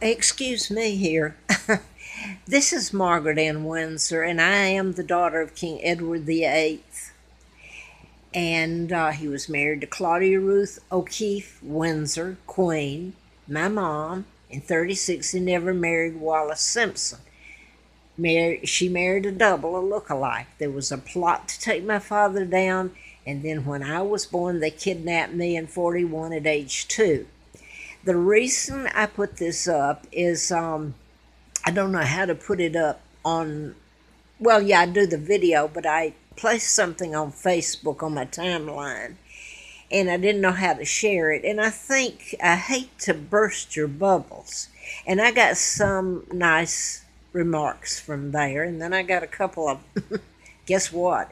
Excuse me here. This is Margaret Ann Windsor, and I am the daughter of King Edward VIII. And he was married to Claudia Ruth O'Keefe Windsor, Queen, my mom. In 36, he never married Wallace Simpson. She married a double, a look-alike. There was a plot to take my father down, and then when I was born, they kidnapped me in 41 at age 2. The reason I put this up is I don't know how to put it up on, well, yeah, I do the video, but I placed something on Facebook on my timeline, and I didn't know how to share it. And I think I hate to burst your bubbles. And I got some nice remarks from there, and then I got a couple of, guess what?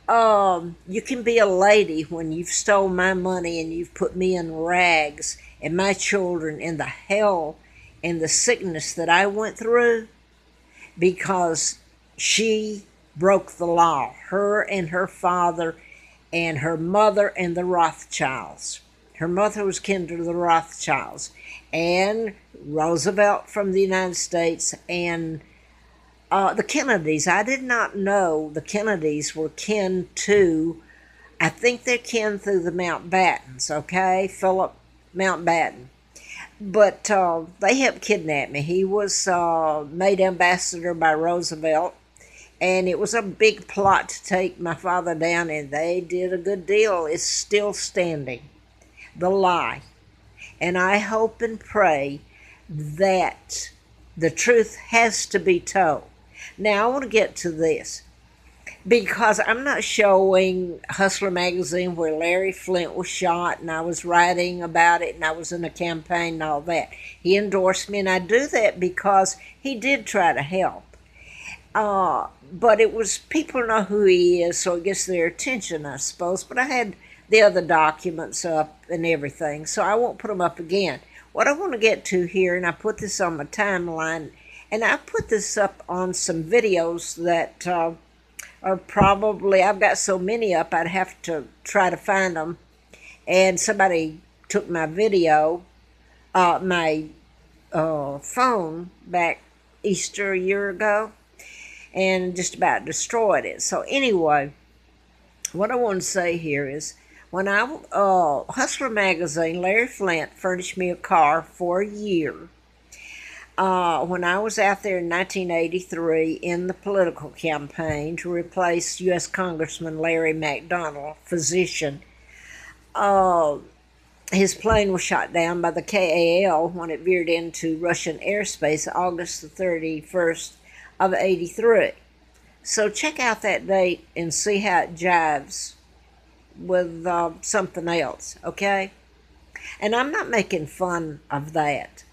You can be a lady when you've stole my money and you've put me in rags and my children in the hell and the sickness that I went through because she broke the law. Her and her father and her mother and the Rothschilds. Her mother was kin to the Rothschilds and Roosevelt from the United States and the Kennedys. I did not know the Kennedys were kin to, I think they're kin through the Mountbattens, okay? Philip Mountbatten. But they helped kidnap me. He was made ambassador by Roosevelt, and it was a big plot to take my father down, and they did a good deal. It's still standing, the lie. And I hope and pray that the truth has to be told. Now, I want to get to this because I'm not showing Hustler magazine where Larry Flint was shot and I was writing about it and I was in a campaign and all that. He endorsed me, and I do that because he did try to help. But it was, people know who he is, so it gets their attention, I suppose. But I had the other documents up and everything, so I won't put them up again. What I want to get to here, and I put this on my timeline, and I put this up on some videos that are probably, I've got so many up, I'd have to try to find them. And somebody took my video, my phone back Easter a year ago, and just about destroyed it. So anyway, what I want to say here is, when Hustler magazine, Larry Flint furnished me a car for a year. When I was out there in 1983 in the political campaign to replace U.S. Congressman Larry McDonald, physician, his plane was shot down by the KAL when it veered into Russian airspace August the 31st of 83. So check out that date and see how it jives with something else, okay? And I'm not making fun of that.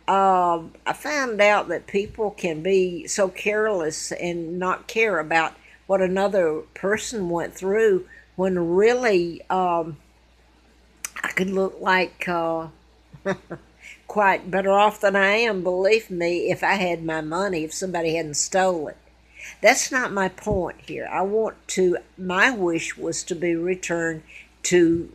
I found out that people can be so careless and not care about what another person went through when really I could look like quite better off than I am, believe me, if I had my money, if somebody hadn't stolen it. That's not my point here. My wish was to be returned to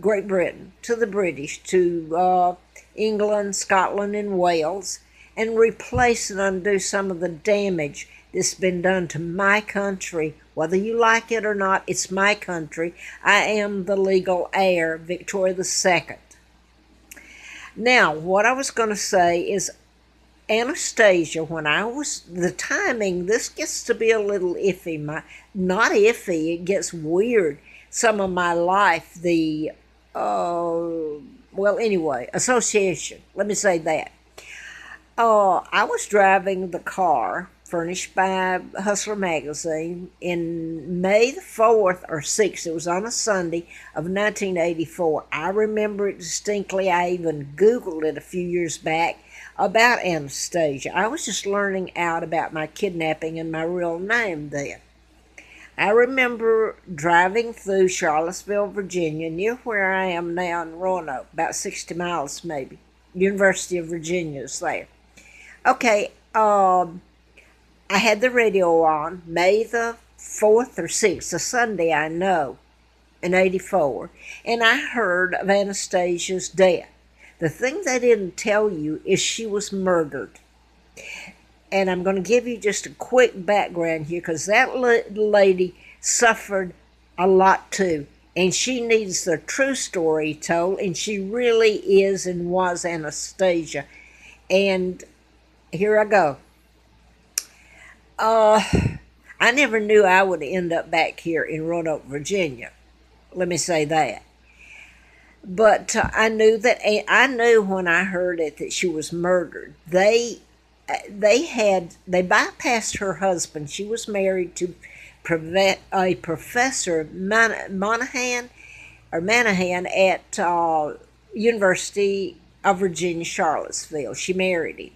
Great Britain, to the British, to England, Scotland, and Wales, and replace and undo some of the damage that's been done to my country. Whether you like it or not, it's my country. I am the legal heir, Victoria II. Now, what I was going to say is, Anastasia, the timing, this gets to be a little iffy. Not iffy, it gets weird. Some of my life, association, let me say that. I was driving the car furnished by Hustler magazine in May the 4th or 6th. It was on a Sunday of 1984. I remember it distinctly. I even Googled it a few years back about Anastasia. I was just learning out about my kidnapping and my real name then. I remember driving through Charlottesville, Virginia, near where I am now in Roanoke, about 60 miles maybe. University of Virginia is there. Okay, I had the radio on, May the 4th or 6th, a Sunday I know, in 84, and I heard of Anastasia's death. The thing they didn't tell you is she was murdered. And I'm going to give you just a quick background here because that lady suffered a lot too. And she needs the true story told. And she really is and was Anastasia. And here I go. I never knew I would end up back here in Roanoke, Virginia. Let me say that. But I knew when I heard it that she was murdered. They bypassed her husband. She was married to a professor Manahan at University of Virginia, Charlottesville. She married him,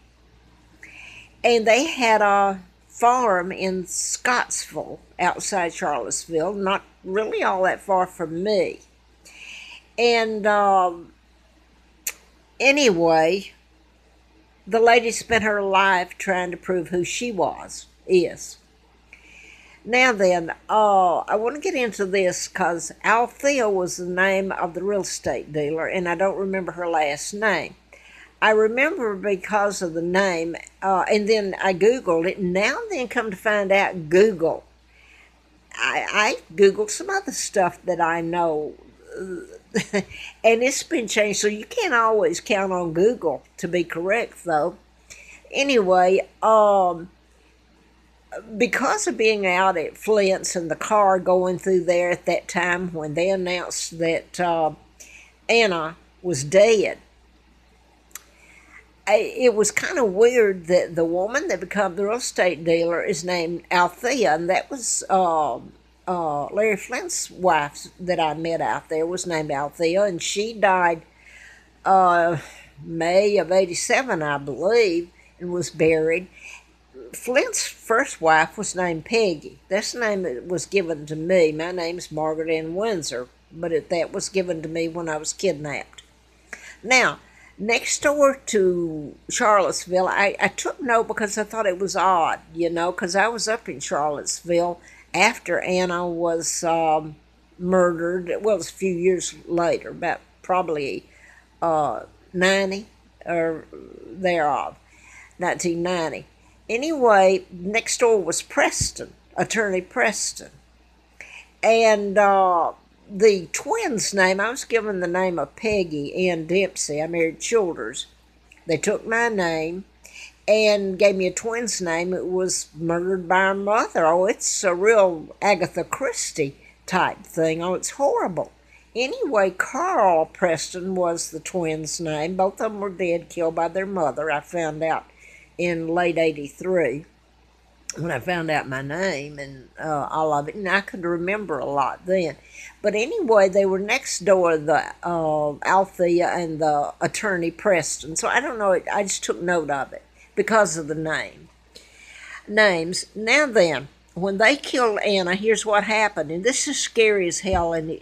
and they had a farm in Scottsville, outside Charlottesville, not really all that far from me. And anyway, the lady spent her life trying to prove who she is. Now then, I want to get into this because Althea was the name of the real estate dealer, and I don't remember her last name. I remember because of the name, and then I Googled it, and now and then come to find out Google. I Googled some other stuff that I know, and it's been changed, so you can't always count on Google to be correct, though. Anyway, because of being out at Flint's and the car going through there at that time when they announced that Anna was dead, it was kind of weird that the woman that became the real estate dealer is named Althea, and that was Larry Flint's wife that I met out there was named Althea, and she died May of '87, I believe, and was buried. Flint's first wife was named Peggy. That's the name that was given to me. My name's Margaret Ann Windsor, but that was given to me when I was kidnapped. Now, next door to Charlottesville, I took note because I thought it was odd, because I was up in Charlottesville after Anna was murdered. Well, it was a few years later, about probably 90 or thereof, 1990. Anyway, next door was Preston, Attorney Preston. And the twins' name, I was given the name of Peggy Ann Dempsey. I married Childers. They took my name and gave me a twin's name. It was murdered by her mother. Oh, it's a real Agatha Christie type thing. Oh, it's horrible. Anyway, Carl Preston was the twins' name. Both of them were dead, killed by their mother. I found out in late '83 when I found out my name and all of it, and I could remember a lot then. But anyway, they were next door, the Althea and the Attorney Preston. So I don't know, I just took note of it because of the names. Now then, when they killed Anna, here's what happened, and this is scary as hell, and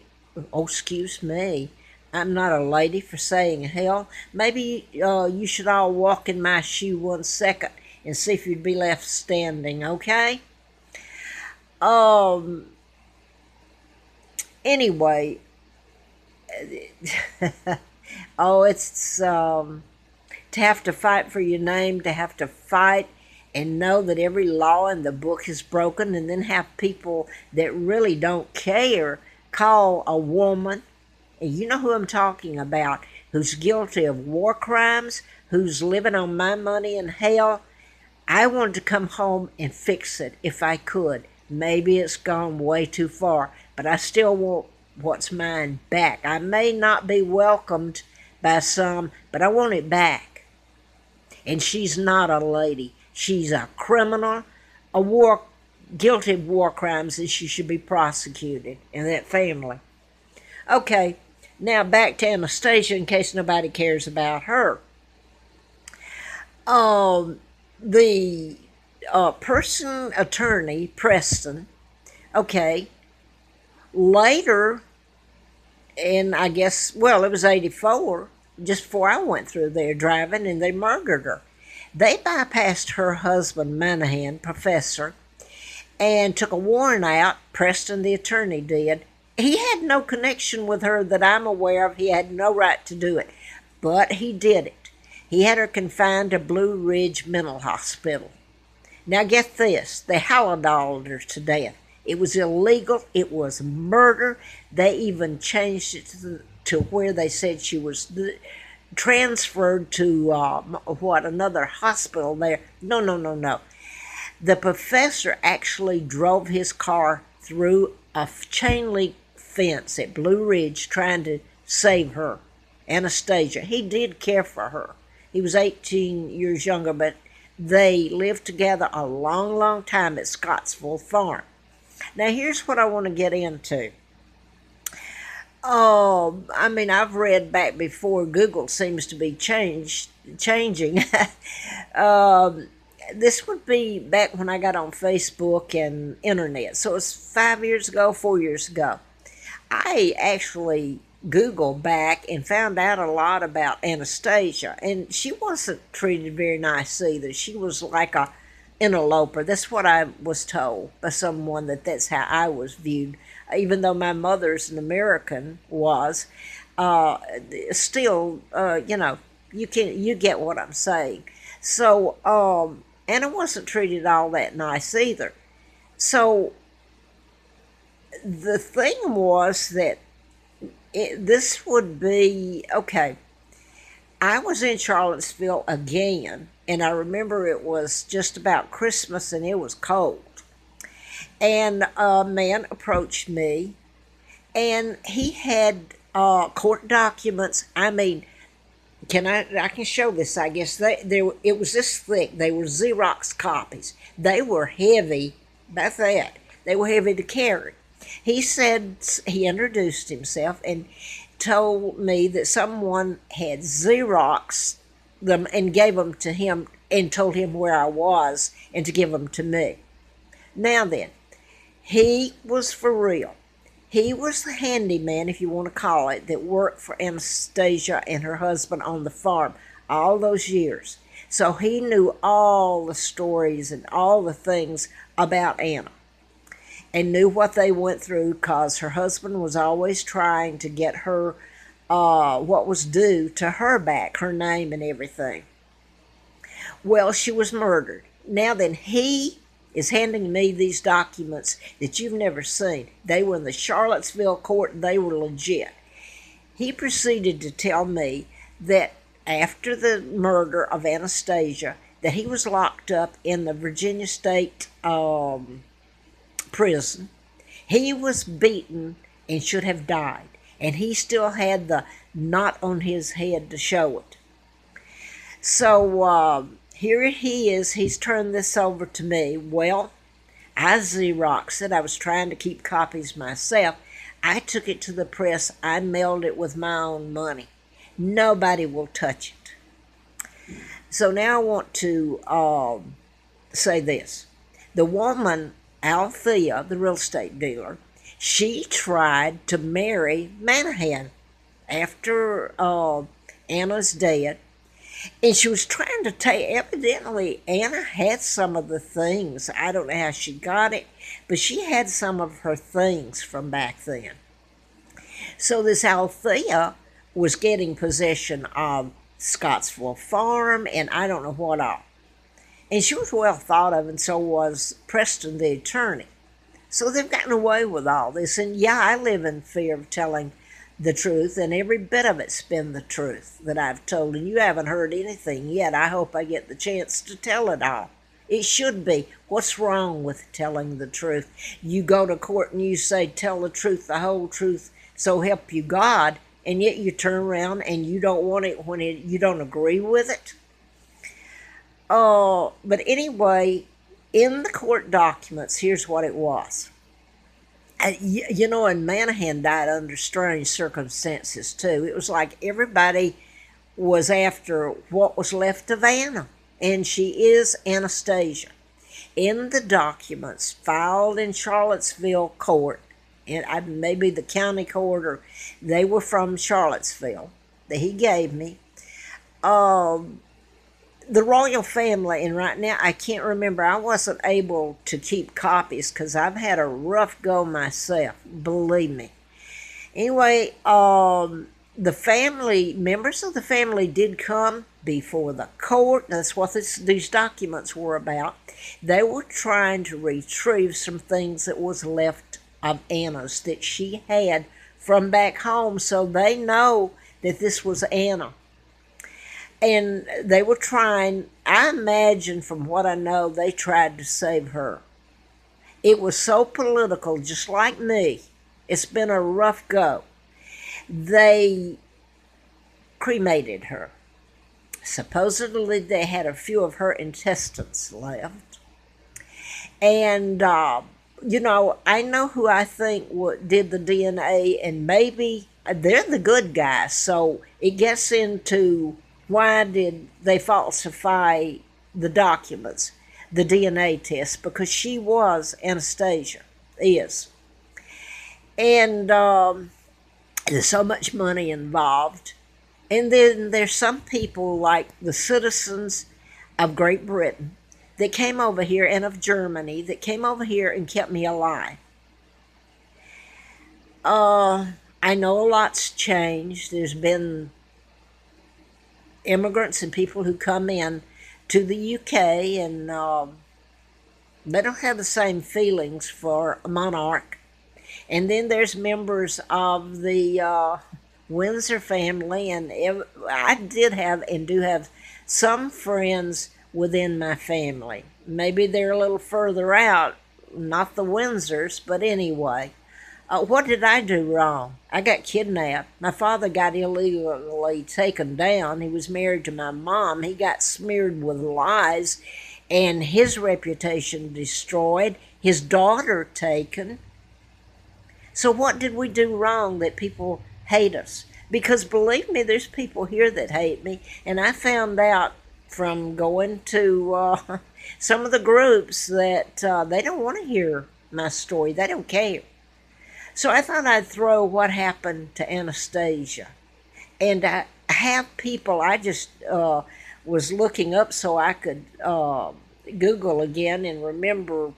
oh, excuse me, I'm not a lady for saying hell. Maybe you should all walk in my shoe 1 second and see if you'd be left standing, okay? Anyway, oh, it's to have to fight for your name, to have to fight and know that every law in the book is broken, and then have people that really don't care call a woman, and you know who I'm talking about, who's guilty of war crimes, who's living on my money in hell. I wanted to come home and fix it if I could. Maybe it's gone way too far, but I still want what's mine back. I may not be welcomed by some, but I want it back. And she's not a lady. She's a criminal, guilty of war crimes, and she should be prosecuted, and that family. Okay, now back to Anastasia in case nobody cares about her. The attorney, Preston, okay, later, and I guess, well, it was '84, just before I went through there driving, and they murdered her. They bypassed her husband, Manahan, professor, and took a warrant out. Preston, the attorney, did. He had no connection with her that I'm aware of. He had no right to do it. but he did it. He had her confined to Blue Ridge Mental Hospital. Now get this, they halal her to death. It was illegal. It was murder. They even changed it to where they said she was transferred to another hospital there. No, no, no, no. The professor actually drove his car through a chain link fence at Blue Ridge trying to save her, Anastasia. He did care for her. He was 18 years younger, but they lived together a long, long time at Scottsville Farm. Now, here's what I want to get into. I've read back before. Google seems to be changing. This would be back when I got on Facebook and internet. So it's 5 years ago, 4 years ago. I actually Googled back and found out a lot about Anastasia. And she wasn't treated very nice either. She was like a interloper. That's what I was told by someone, that's how I was viewed. Even though my mother's an American, still, you get what I'm saying. So, Anna wasn't treated all that nice either. So, the thing was that this would be, okay, I was in Charlottesville again, and I remember it was just about Christmas and it was cold. And a man approached me, and he had court documents. I can show this, I guess. It was this thick. They were Xerox copies. They were heavy, about that. They were heavy to carry. He said, he introduced himself and told me that someone had Xeroxed them and gave them to him and told him where I was and to give them to me. Now then, he was for real. He was the handyman, if you want to call it, that worked for Anastasia and her husband on the farm all those years. So he knew all the stories and all the things about Anna and knew what they went through, because her husband was always trying to get her what was due to her back, her name and everything. Well, she was murdered. Now then, he is handing me these documents that you've never seen. They were in the Charlottesville court. They were legit. He proceeded to tell me that after the murder of Anastasia, that he was locked up in the Virginia State prison. He was beaten and should have died. And he still had the knot on his head to show it. So, here he is. He's turned this over to me. Well, I Xeroxed it. I was trying to keep copies myself. I took it to the press. I mailed it with my own money. Nobody will touch it. So now I want to say this. The woman, Althea, the real estate dealer, she tried to marry Manahan after Anna's dead. And she was trying to take, evidently, Anna had some of the things. I don't know how she got it, but she had some of her things from back then. So this Althea was getting possession of Scottsville Farm, and I don't know what all. And she was well thought of, and so was Preston, the attorney. So they've gotten away with all this. And yeah, I live in fear of telling the truth, and every bit of it's been the truth that I've told, and you haven't heard anything yet. I hope I get the chance to tell it all. It should be. What's wrong with telling the truth? You go to court and you say, tell the truth, the whole truth, so help you God, and yet you turn around and you don't want it when you don't agree with it. But anyway, in the court documents, here's what it was. And Manahan died under strange circumstances, too. It was like everybody was after what was left of Anna, and she is Anastasia. In the documents filed in Charlottesville court, and maybe the county court, or they were from Charlottesville, that he gave me, the royal family, and right now I can't remember. I wasn't able to keep copies because I've had a rough go myself, believe me. Anyway, the family, members of the family did come before the court. That's what these documents were about. They were trying to retrieve some things that was left of Anna's that she had from back home, so they know that this was Anna. And they were trying, I imagine from what I know, they tried to save her. It was so political, just like me. It's been a rough go. They cremated her. Supposedly, they had a few of her intestines left. And, I know who I think did the DNA, and maybe they're the good guys. So it gets into why did they falsify the documents, the DNA test, because she was Anastasia, is. And there's so much money involved. And then there's some people like the citizens of Great Britain that came over here, and of Germany, that came over here and kept me alive. I know a lot's changed. There's been immigrants and people who come in to the UK, and they don't have the same feelings for a monarch. And then there's members of the Windsor family, and I did have and do have some friends within my family. Maybe they're a little further out, not the Windsors, but anyway. What did I do wrong? I got kidnapped. My father got illegally taken down. He was married to my mom. He got smeared with lies, and his reputation destroyed. His daughter taken. So what did we do wrong that people hate us? Because believe me, there's people here that hate me, and I found out from going to some of the groups that they don't want to hear my story. They don't care. So I thought I'd throw what happened to Anastasia. And I have people, I just was looking up so I could Google again and remember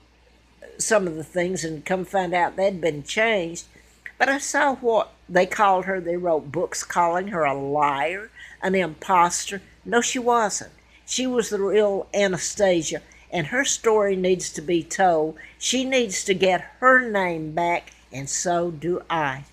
some of the things, and come find out they'd been changed. But I saw what they called her. They wrote books calling her a liar, an imposter. No, she wasn't. She was the real Anastasia, and her story needs to be told. She needs to get her name back, and so do I.